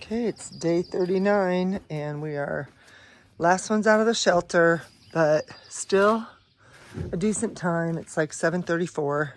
Okay, it's day 39 and we are last ones out of the shelter, but still a decent time. It's like 7:34.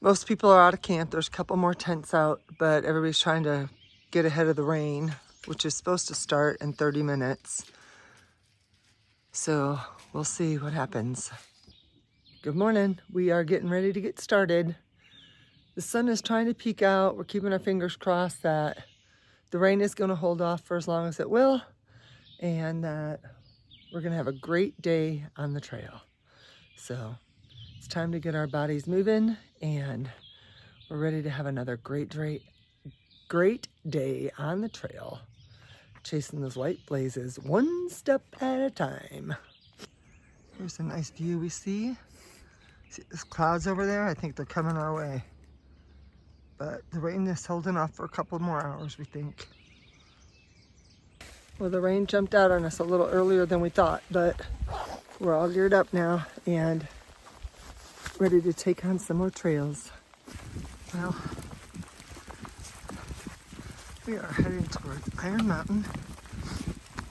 Most people are out of camp. There's a couple more tents out, but everybody's trying to get ahead of the rain, which is supposed to start in 30 minutes. So we'll see what happens. Good morning. We are getting ready to get started. The sun is trying to peek out. We're keeping our fingers crossed that the rain is going to hold off for as long as it will, and that we're going to have a great day on the trail. So it's time to get our bodies moving, and we're ready to have another great day on the trail, chasing those white blazes one step at a time. Here's a nice view we see. See those clouds over there? I think they're coming our way. But the rain is holding off for a couple more hours, we think. Well, the rain jumped out on us a little earlier than we thought, but we're all geared up now and ready to take on some more trails. Well, we are heading towards Iron Mountain.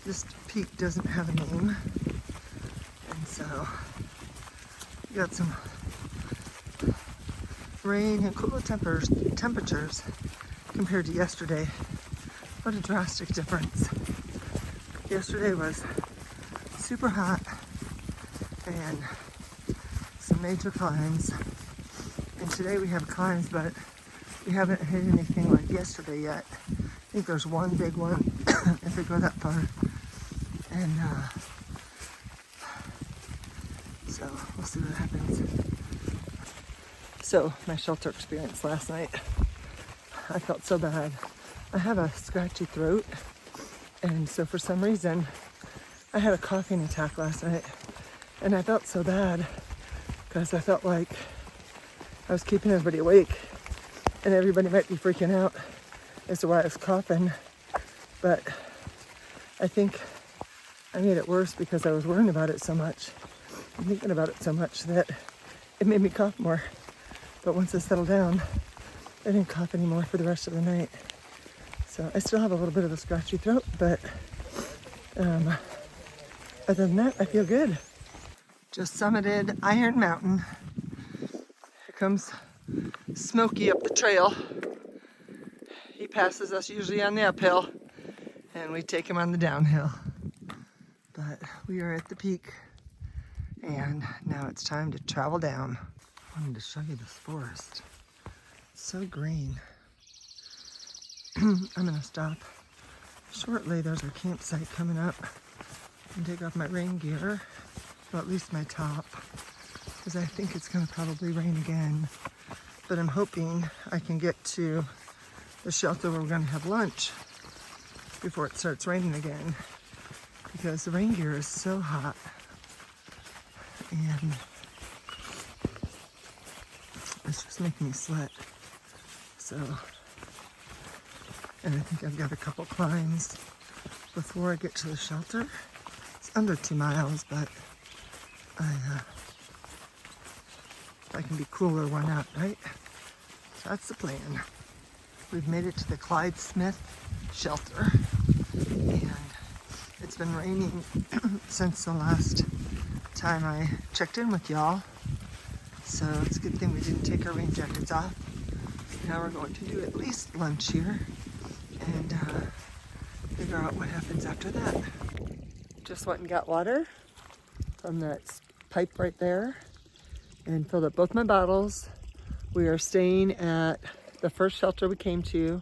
This peak doesn't have a name, and so we got some rain and cooler temperatures compared to yesterday. What a drastic difference. Yesterday was super hot and some major climbs, and today we have climbs, but we haven't hit anything like yesterday yet. I think there's one big one if we go that far, and so we'll see what happens. So my shelter experience last night, I felt so bad. I have a scratchy throat, and so for some reason I had a coughing attack last night, and I felt so bad because I felt like I was keeping everybody awake and everybody might be freaking out as to why I was coughing, but I think I made it worse because I was worrying about it so much and thinking about it so much that it made me cough more. But once I settled down, I didn't cough anymore for the rest of the night. So I still have a little bit of a scratchy throat, but other than that, I feel good. Just summited Iron Mountain. Here comes Smokey up the trail. He passes us usually on the uphill, and we take him on the downhill. But we are at the peak, and now it's time to travel down. I wanted to show you this forest. It's so green. I'm gonna stop shortly. There's a campsite coming up, and take off my rain gear, well, at least my top, because I think it's gonna probably rain again. But I'm hoping I can get to the shelter where we're gonna have lunch before it starts raining again, because the rain gear is so hot. And it's just making me sweat. So, and I think I've got a couple climbs before I get to the shelter. It's under 2 miles, but I can be cooler, why not, right? That's the plan. We've made it to the Clyde Smith shelter, and it's been raining since the last time I checked in with y'all. So it's a good thing we didn't take our rain jackets off. Now we're going to do at least lunch here and figure out what happens after that. Just went and got water from that pipe right there and filled up both my bottles. We are staying at the first shelter we came to.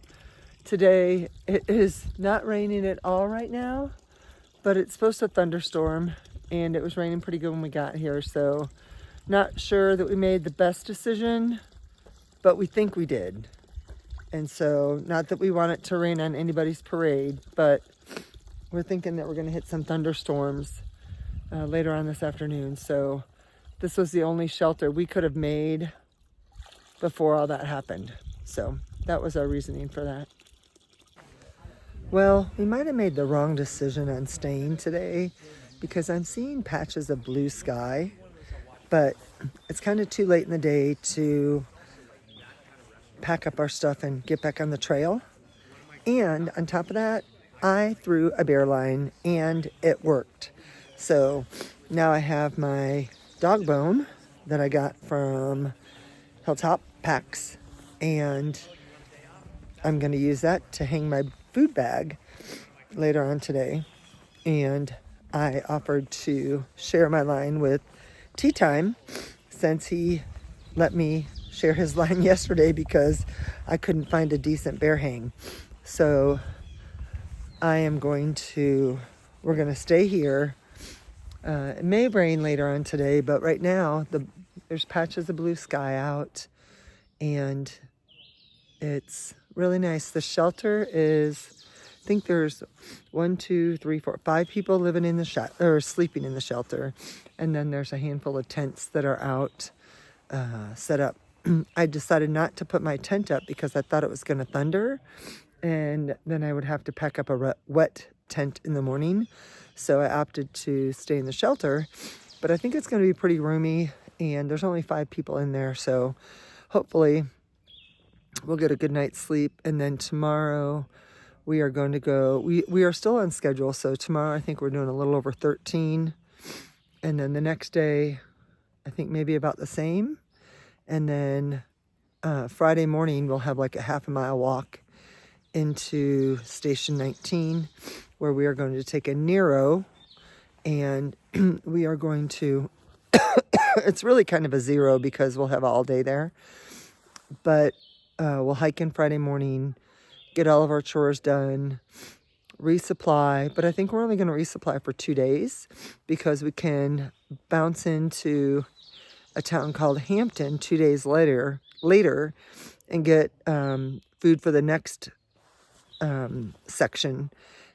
Today it is not raining at all right now, but it's supposed to thunderstorm, and it was raining pretty good when we got here, so not sure that we made the best decision, but we think we did. And so, not that we want it to rain on anybody's parade, but we're thinking that we're going to hit some thunderstorms later on this afternoon. So this was the only shelter we could have made before all that happened. So that was our reasoning for that. Well, we might have made the wrong decision on staying today, because I'm seeing patches of blue sky, but it's kind of too late in the day to pack up our stuff and get back on the trail. And on top of that, I threw a bear line and it worked. So now I have my dog bone that I got from Hilltop Packs, and I'm going to use that to hang my food bag later on today. And I offered to share my line with Tea Time since he let me share his line yesterday because I couldn't find a decent bear hang. So we're going to stay here. It may rain later on today, but right now there's patches of blue sky out and it's really nice. The shelter is, I think there's 5 people living in the or sleeping in the shelter. And then there's a handful of tents that are out, set up. I decided not to put my tent up because I thought it was going to thunder. And then I would have to pack up a wet tent in the morning. So I opted to stay in the shelter. But I think it's going to be pretty roomy. And there's only 5 people in there. So hopefully we'll get a good night's sleep. And then tomorrow we are going to go. We are still on schedule. So tomorrow I think we're doing a little over 13. And then the next day, I think maybe about the same. And then Friday morning, we'll have like a half a mile walk into Station 19, where we are going to take a Nero. And we are going to, it's really kind of a zero because we'll have all day there. But we'll hike in Friday morning, get all of our chores done, resupply. But I think we're only going to resupply for 2 days because we can bounce into a town called Hampton 2 days later and get food for the next section.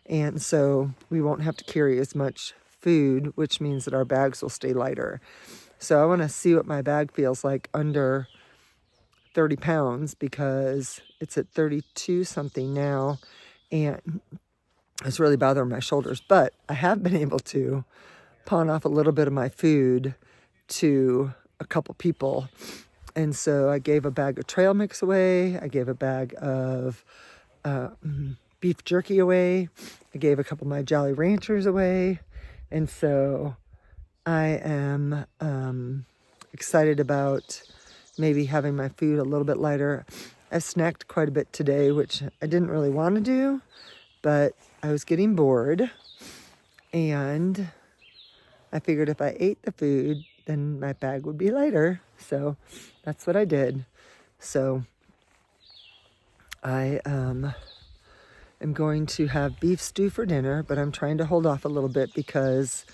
And so we won't have to carry as much food, which means that our bags will stay lighter. So I want to see what my bag feels like under 30 pounds because it's at 32 something now and it's really bothering my shoulders. But I have been able to pawn off a little bit of my food to a couple people. And so I gave a bag of trail mix away. I gave a bag of beef jerky away. I gave a couple of my Jolly Ranchers away. And so I am excited about maybe having my food a little bit lighter. I snacked quite a bit today, which I didn't really want to do, but I was getting bored. And I figured if I ate the food, then my bag would be lighter. So that's what I did. So I am going to have beef stew for dinner, but I'm trying to hold off a little bit because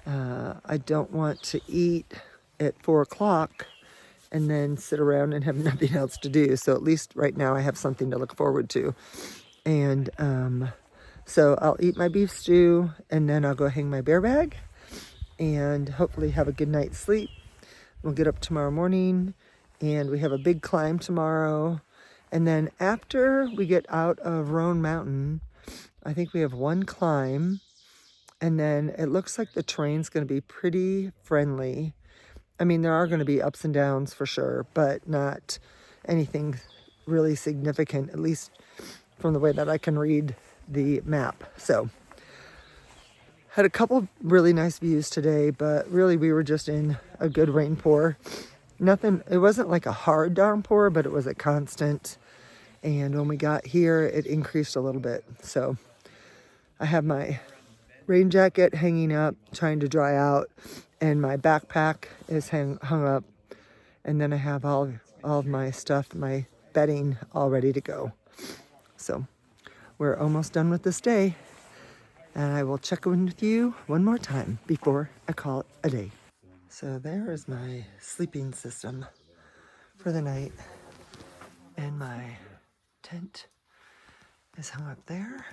I don't want to eat at 4 o'clock and then sit around and have nothing else to do. So at least right now I have something to look forward to. And so I'll eat my beef stew and then I'll go hang my bear bag and hopefully have a good night's sleep. We'll get up tomorrow morning and we have a big climb tomorrow. And then after we get out of Roan Mountain, I think we have one climb. And then it looks like the terrain's going to be pretty friendly. I mean, there are going to be ups and downs for sure, but not anything really significant, at least from the way that I can read the map. So had a couple really nice views today, but really we were just in a good rain pour. Nothing, it wasn't like a hard downpour, but it was a constant. And when we got here, it increased a little bit. So I have my rain jacket hanging up, trying to dry out, and my backpack is hung up. And then I have all of my stuff, my bedding all ready to go. So we're almost done with this day. And I will check in with you one more time before I call it a day. So there is my sleeping system for the night. And my tent is hung up there.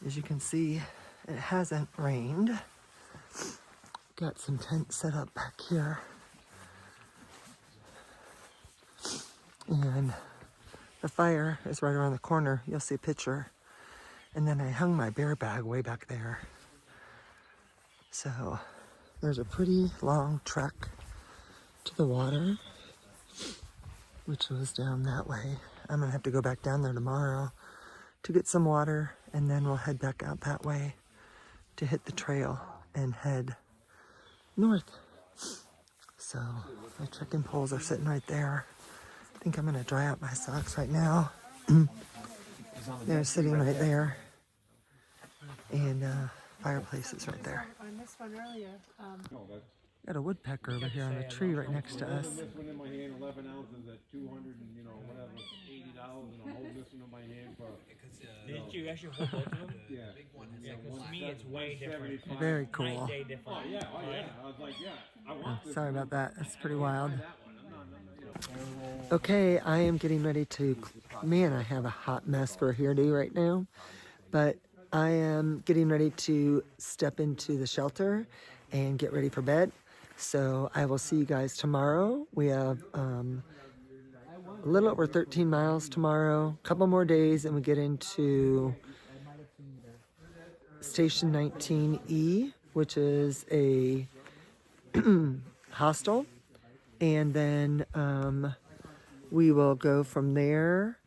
As you can see, it hasn't rained. Got some tents set up back here. And the fire is right around the corner. You'll see a picture. And then I hung my bear bag way back there. So there's a pretty long trek to the water, which was down that way. I'm gonna have to go back down there tomorrow to get some water, and then we'll head back out that way to hit the trail and head north. So my trekking poles are sitting right there. I think I'm gonna dry out my socks right now. They're sitting right there. And fireplace is right there. On this one earlier, Got a woodpecker over here on a tree right next to us. This one in my hand, 11 ounces at 200 and, you know, whatever, $80, and I'm holding this one in my hand for. Did you actually hold both of them? Yeah. To me, it's way different. Very cool. Night day different. Oh yeah, I was like, yeah, I want this. Sorry about that. That's pretty wild. That one. I'm not, Okay, I am getting ready to. Man, I have a hot mess for a hairdo right now. But I am getting ready to step into the shelter and get ready for bed. So I will see you guys tomorrow. We have a little over 13 miles tomorrow, a couple more days, and we get into Station 19E, which is a hostel. And then we will go from there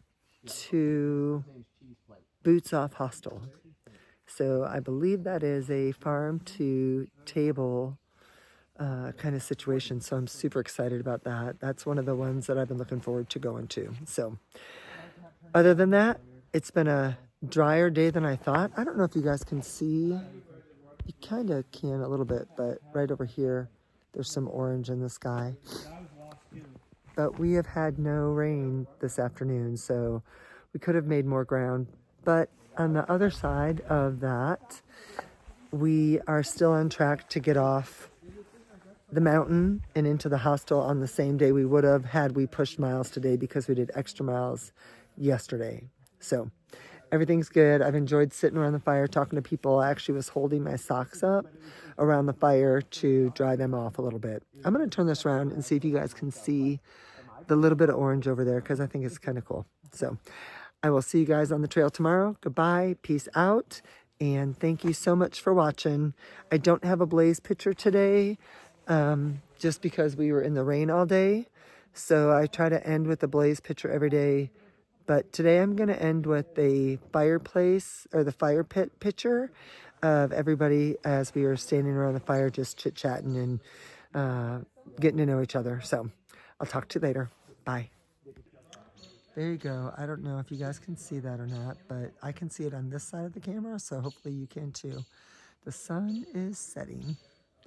to Boots Off Hostel. So I believe that is a farm to table kind of situation. So I'm super excited about that. That's one of the ones that I've been looking forward to going to. So other than that, it's been a drier day than I thought. I don't know if you guys can see. You kind of can a little bit, but right over here, there's some orange in the sky. But we have had no rain this afternoon, so we could have made more ground. But on the other side of that, we are still on track to get off the mountain and into the hostel on the same day we would have had we pushed miles today, because we did extra miles yesterday. So everything's good. I've enjoyed sitting around the fire, talking to people. I actually was holding my socks up around the fire to dry them off a little bit. I'm going to turn this around and see if you guys can see the little bit of orange over there, because I think it's kind of cool. So I will see you guys on the trail tomorrow. Goodbye, peace out, and thank you so much for watching. I don't have a blaze picture today, just because we were in the rain all day. So I try to end with a blaze picture every day. But today I'm going to end with a fireplace, or the fire pit picture of everybody as we were standing around the fire, just chit-chatting and getting to know each other. So I'll talk to you later. Bye. There you go. I don't know if you guys can see that or not, but I can see it on this side of the camera, so hopefully you can too. The sun is setting.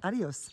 Adios.